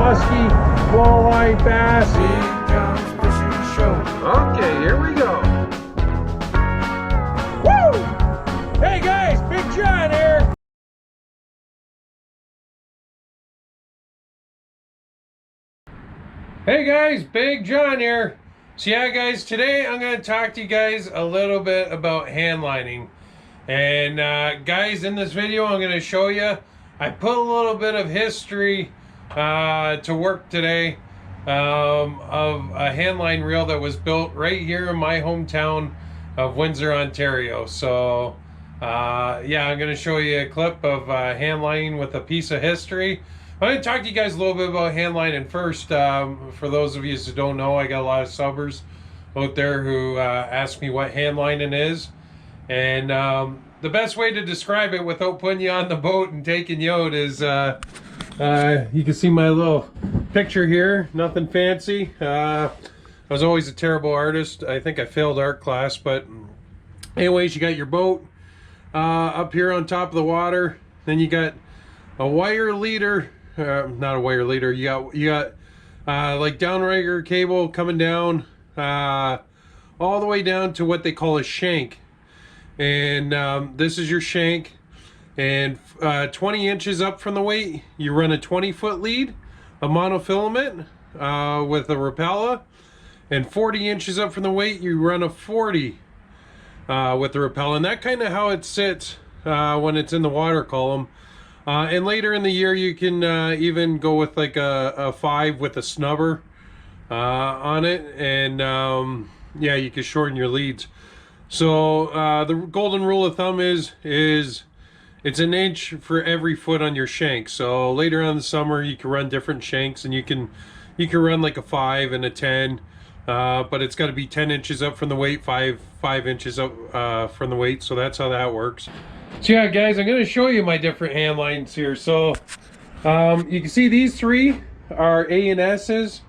musky walleye bass. Okay, here we go. Woo! Hey guys, Big John here. Hey guys, Big John here. So yeah guys, today I'm going to talk to you guys a little bit about hand lining. And guys, in this video I'm going to show you, I put a little bit of history to work today of a handline reel that was built right here in my hometown of Windsor, Ontario. So yeah, I'm going to show you a clip of hand lining with a piece of history. I'm going to talk to you guys a little bit about hand lining first. For those of you who don't know, I got a lot of subbers out there who ask me what hand lining is. And the best way to describe it without putting you on the boat and taking you out is, you can see my little picture here, nothing fancy. I was always a terrible artist. I think I failed art class, but anyways, you got your boat up here on top of the water. Then you got a wire leader. Not a wire leader. You got like downrigger cable coming down all the way down to what they call a shank, and this is your shank. And 20 inches up from the weight, you run a 20-foot lead, a monofilament with a Rapala, and 40 inches up from the weight, you run a 40 with the Rapala, and that kind of how it sits when it's in the water column. And later in the year, you can even go with like a 5 with a snubber on it, and yeah, you can shorten your leads. So the golden rule of thumb is it's an inch for every foot on your shank. So later on in the summer, you can run different shanks, and you can run like a 5 and a 10, but it's got to be 10 inches up from the weight, 5 inches up from the weight. So that's how that works. So yeah guys, I'm going to show you my different hand lines here. So you can see these three are A and S's.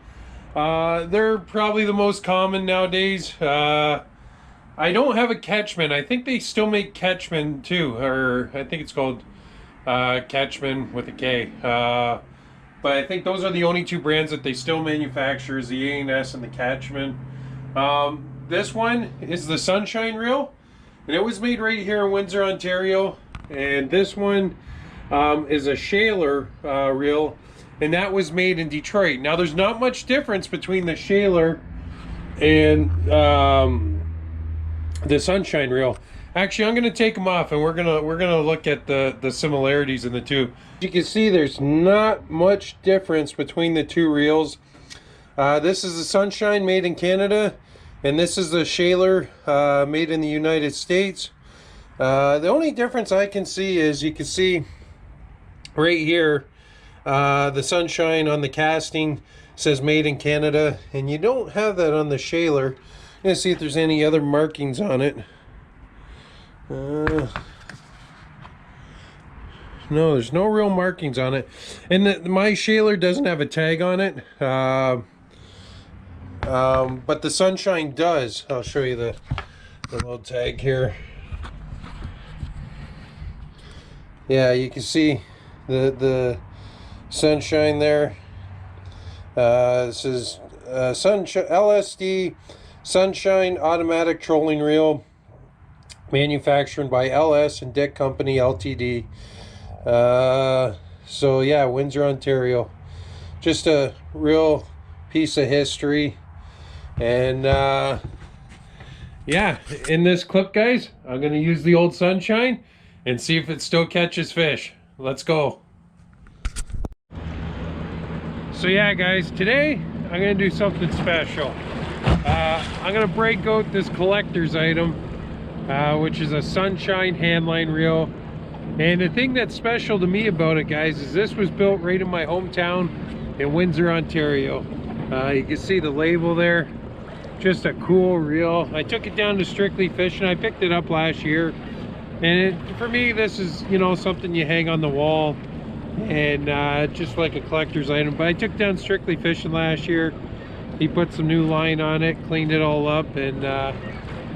They're probably the most common nowadays. I don't have a Catchman. I think they still make Catchman too, or I think it's called Catchman with a K. But I think those are the only two brands that they still manufacture, is the A and S and the Catchman. This one is the Sunshine Reel. And it was made right here in Windsor, Ontario. And this one is a Shaler reel, and that was made in Detroit. Now there's not much difference between the Shaler and the Sunshine reel. Actually, I'm going to take them off, and we're gonna look at the similarities in the two. You can see there's not much difference between the two reels. This is the Sunshine made in Canada, and this is the Shaler made in the United States. The only difference I can see is, you can see right here, the Sunshine on the casting says made in Canada, and you don't have that on the Shaler. I'm going to see if there's any other markings on it. No, there's no real markings on it. And my Shaler doesn't have a tag on it. But the Sunshine does. I'll show you the little tag here. Yeah, you can see the Sunshine there. This is LSD Sunshine Automatic Trolling Reel, manufactured by LS and Dick Company Ltd. So yeah, Windsor, Ontario. Just a real piece of history. And yeah, in this clip guys, I'm going to use the old Sunshine and see if it still catches fish. Let's go. So yeah guys, today I'm going to do something special. I'm going to break out this collector's item, which is a Sunshine handline reel. And the thing that's special to me about it guys is this was built right in my hometown in Windsor, Ontario. You can see the label there. Just a cool reel. I took it down to Strictly Fishing. I picked it up last year, and for me this is, you know, something you hang on the wall, and just like a collector's item. But I took down Strictly Fishing last year. He put some new line on it, cleaned it all up, and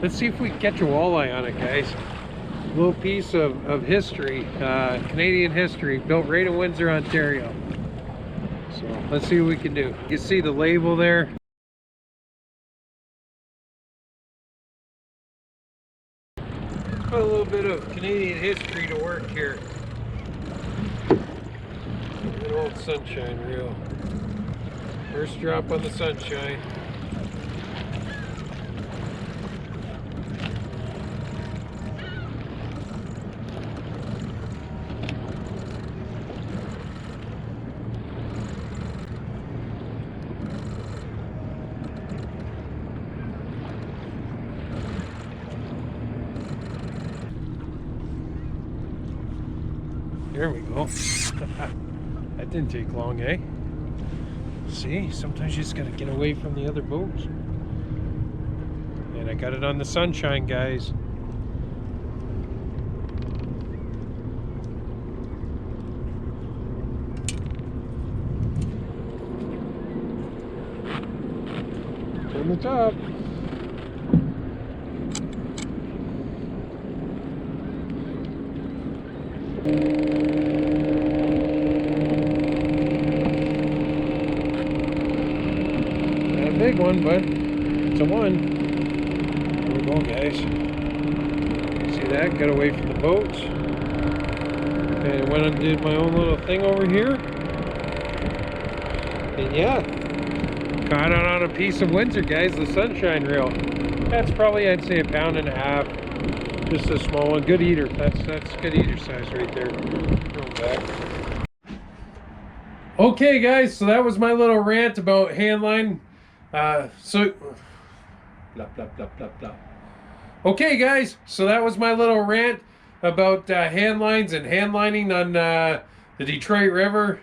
let's see if we can catch a walleye on it guys. A little piece of history, Canadian history, built right in Windsor, Ontario. So let's see what we can do. You can see the label there. Let's put a little bit of Canadian history to work here. Good old sunshine reel. First drop on the sunshine. There we go. That didn't take long, eh? See, sometimes you just gotta get away from the other boats. And I got it on the sunshine, guys. On the top. Big one, but it's a one. Here we go, guys. See that? Got away from the boats. And went and did my own little thing over here. And yeah, caught it on a piece of Windsor, guys, the sunshine reel. That's probably, I'd say, 1.5 pounds. Just a small one. Good eater. That's good eater size right there. Throw it back. Okay, guys, so that was my little rant about handline. Blah, blah, blah, blah, blah. Okay, guys, so that was my little rant about hand lines and handlining on the Detroit River.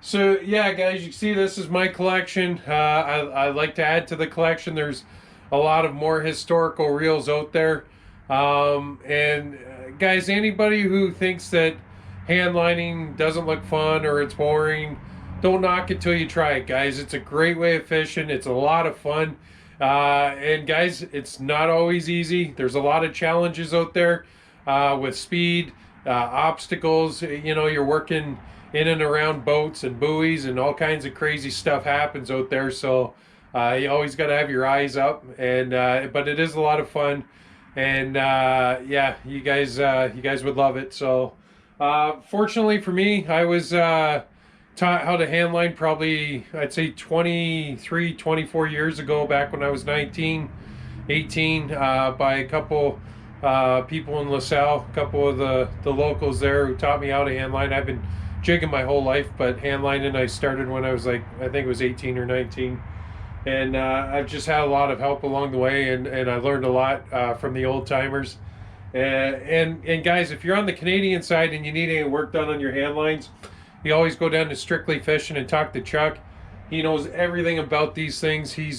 So yeah, guys, you can see this is my collection. I like to add to the collection. There's a lot of more historical reels out there. Guys, anybody who thinks that handlining doesn't look fun or it's boring, don't knock it till you try it, guys. It's a great way of fishing. It's a lot of fun. And guys, it's not always easy. There's a lot of challenges out there with speed, obstacles. You know, you're working in and around boats and buoys, and all kinds of crazy stuff happens out there. So you always got to have your eyes up. And but it is a lot of fun. And yeah, you guys would love it. So fortunately for me, I was taught how to handline probably, I'd say 23, 24 years ago, back when I was 19, 18, by a couple people in LaSalle, a couple of the locals there who taught me how to handline. I've been jigging my whole life, but handlining I started when I was like, I think it was 18 or 19. And I've just had a lot of help along the way, and I learned a lot from the old timers. And guys, if you're on the Canadian side and you need any work done on your handlines, you always go down to Strictly Fishing and talk to Chuck. He knows everything about these things. He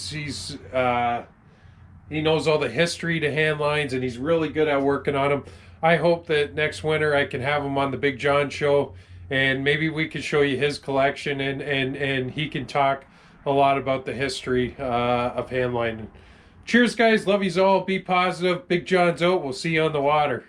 knows all the history to handlines, and he's really good at working on them. I hope that next winter I can have him on the Big John show, and maybe we can show you his collection, and he can talk a lot about the history of handlining. Cheers, guys. Love yous all. Be positive. Big John's out. We'll see you on the water.